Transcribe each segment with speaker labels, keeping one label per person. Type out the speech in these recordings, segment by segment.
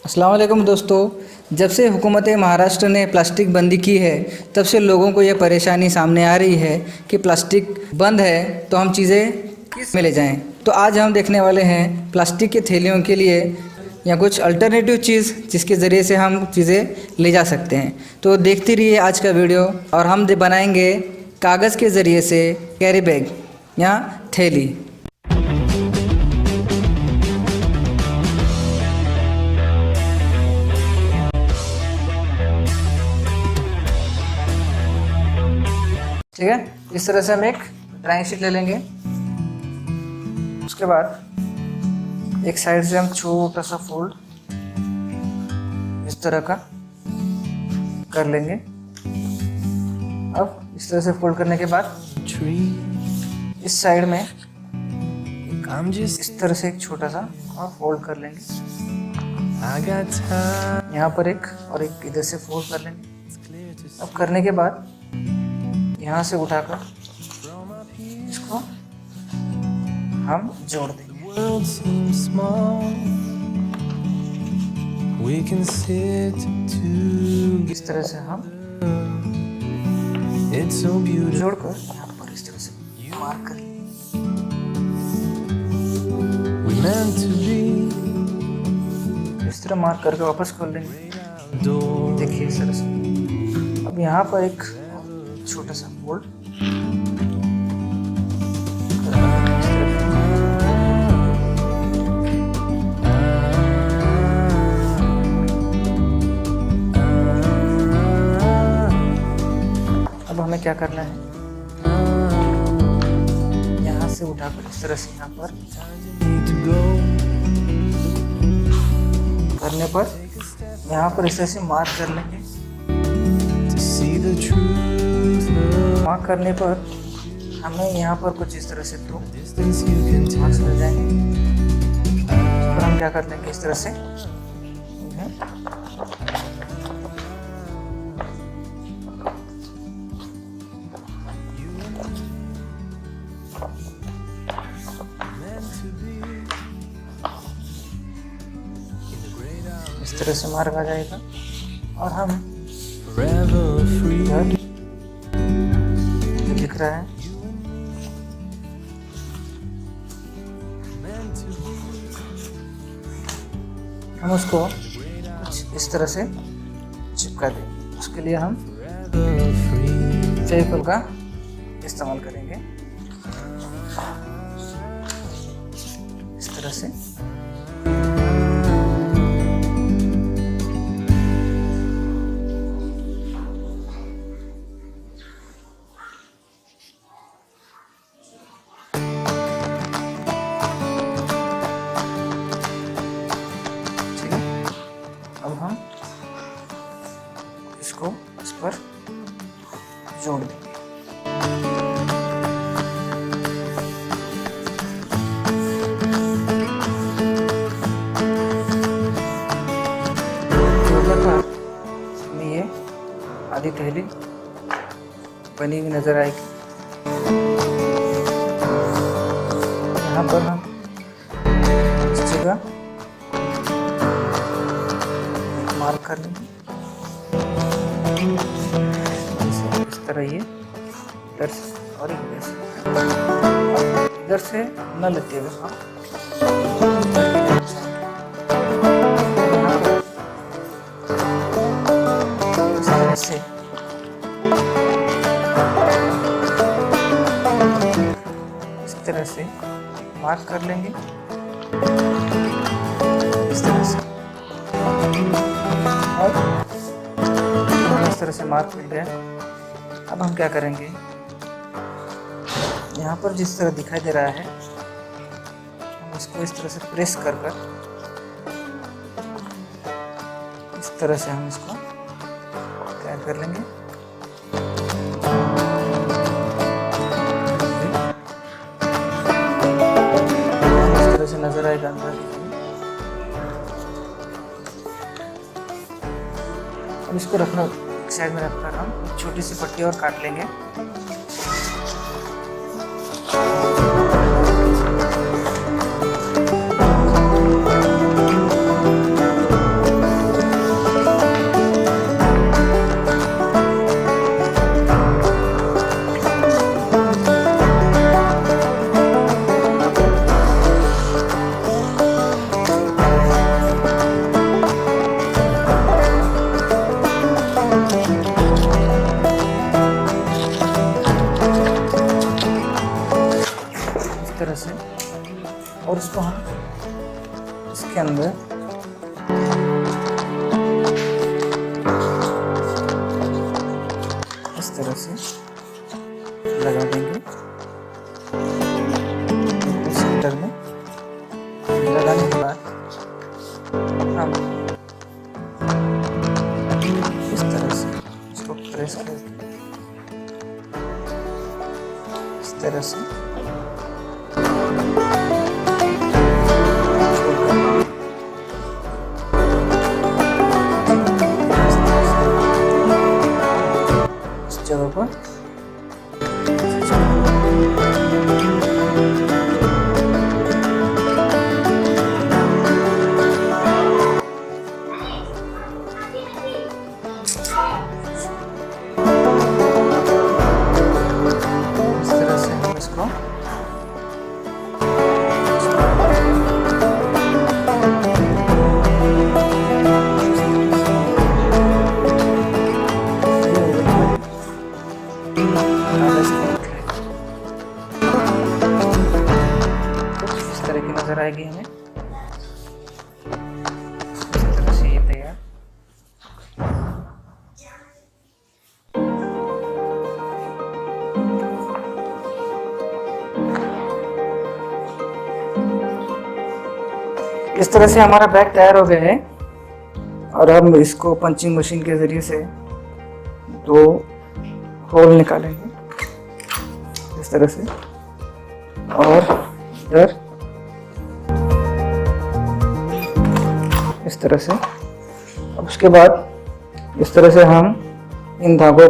Speaker 1: अस्सलाम वालेकुम दोस्तों, जब से हुकूमत महाराष्ट्र ने प्लास्टिक बंदी की है तब से लोगों को यह परेशानी सामने आ रही है कि प्लास्टिक बंद है तो हम चीज़ें किस में ले जाएं। तो आज हम देखने वाले हैं प्लास्टिक की थैलियों के लिए या कुछ अल्टरनेटिव चीज़ जिसके ज़रिए से हम चीज़ें ले जा सकते हैं। तो देखते रहिए आज का वीडियो और हम बनाएंगे कागज़ के ज़रिए से कैरी बैग या थैली। ठीक है, इस तरह से हम एक ड्राइंग शीट ले लेंगे। उसके बाद एक साइड से हम छोटा सा फोल्ड इस तरह का कर लेंगे। अब इस तरह से फोल्ड करने के बाद इस साइड में इस तरह से एक छोटा सा और फोल्ड कर लेंगे। यहाँ पर एक और एक इधर से फोल्ड कर लेंगे। अब करने के बाद यहाँ से उठाकर इसको हम जोड़ देंगे। इस तरह से हम जोड़कर यहाँ पर इस तरह से मार्क कर इस तरह मार्क करके वापस खोल देंगे। देखिए इस तरह से। अब यहाँ पर एक छोटा सा फोल्ड अब हमें क्या करना है, यहाँ से उठाकर इस तरह से यहाँ पर करने पर यहाँ पर इस तरह से मार्क कर लेंगे। मार्क करने पर हमें यहाँ पर कुछ इस तरह से दो मार्क्स मिल जाएंगे। और हम क्या कर लेंगे, इस तरह से इस तरह से मार्क आ जाएगा। और हम दिख रहा है हम उसको कुछ इस तरह से चिपका दें। उसके लिए हम फेविकोल का इस्तेमाल करेंगे। इस तरह से इसको इस पर जोड़ देंगे। जोड़ने पर हमें ये आधी थैली बनी हुई नजर आएगी। यहाँ पर हम इस जगह मार्क कर लेंगे। इस तरह ये इधर से और इधर से न लेते हुए हम इस तरह से मार्क कर लेंगे। इस तरह से और इस तरह से मार्क मिल गया। अब हम क्या करेंगे, यहाँ पर जिस तरह दिखाई दे रहा है हम इसको इस तरह से प्रेस कर इस तरह से हम इसको क्या कर लेंगे। इस तरह से नजर आएगा अंदर। अब इसको रखना साइड में रखकर हम एक छोटी सी पट्टी और काट लेंगे। और इसको हम इसके अंदर इस तरह से लगा देंगे। सेंटर में लगाने के बाद हम इस तरह से इसको प्रेस कर इस तरह से इस जगह पर नजर आएगी हमें। इस तरह से ये तैयार। इस तरह से हमारा बैग तैयार हो गया है और हम इसको पंचिंग मशीन के जरिए से 2 होल निकालेंगे इस तरह से और इधर इस तरह से। अब उसके बाद इस तरह से हम इन धागों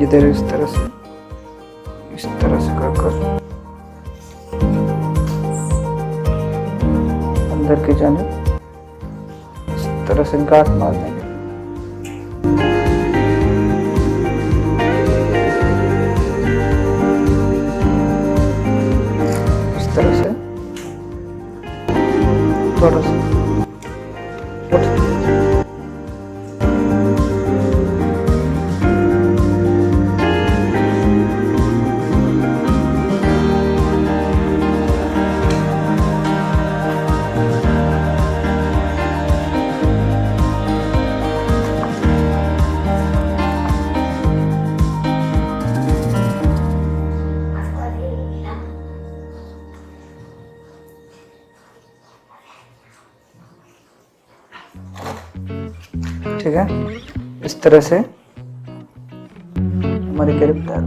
Speaker 1: इधर इस तरह से कर अंदर के जाने इस तरह से गांठ मार देंगे। इस तरह से थोड़ा सा ठीक है। इस तरह से हमारी कैप तैयार।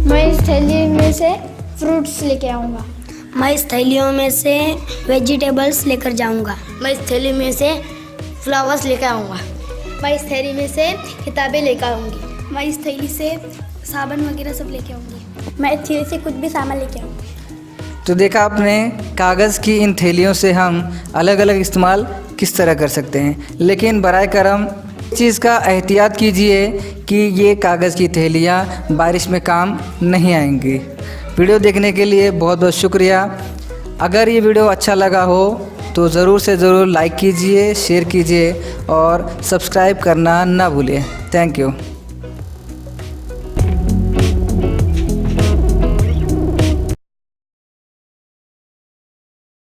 Speaker 2: मैं इस थैली में से फ्रूट्स लेके आऊँगा।
Speaker 3: मैं इस थैलियों में से वेजिटेबल्स लेकर जाऊंगा।
Speaker 4: मैं इस थैली में से फ्लावर्स लेकर आऊँगा।
Speaker 2: मैं इस थैली में से किताबें लेकर आऊँगी। मैं इस थैली से साबुन वगैरह सब लेके आऊँगी। मैं इस थैली से कुछ भी सामान लेके आऊँगी।
Speaker 1: तो देखा आपने कागज़ की इन थैलियों से हम अलग अलग इस्तेमाल किस तरह कर सकते हैं, लेकिन बराए करम इस चीज़ का एहतियात कीजिए कि ये कागज़ की थैलियाँ बारिश में काम नहीं आएंगी। वीडियो देखने के लिए बहुत बहुत शुक्रिया। अगर ये वीडियो अच्छा लगा हो तो ज़रूर से ज़रूर लाइक कीजिए, शेयर कीजिए और सब्सक्राइब करना ना भूलिए। Thank you.